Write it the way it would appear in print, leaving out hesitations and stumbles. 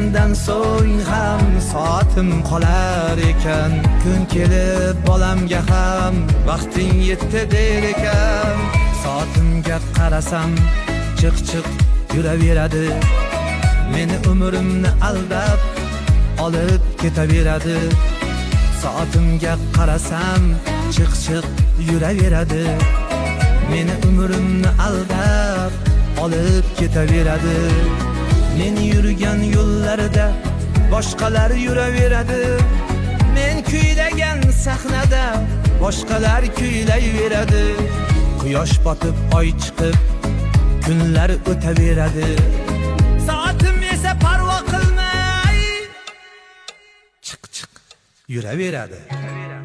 mendan so'ng ham soatim qolar ekan. Kun kelib bolamga ham vaqting yetdi der ekan. Soatimga qarasam chiq yuraveradi. Meni umrimni aldab olib ketaveradi. Soatimga qarasam chiq yuraveradi. Meni umrimni aldab olib ketaveradi. Men yurgan yo'llarda boshqalar yuraveradi. Men kuylagan sahnada boshqalar kuylayveradi. Quyosh botib oy chiqib kunlar o'taveradi. Soatim esa parvo qilmay chiq yuraveradi.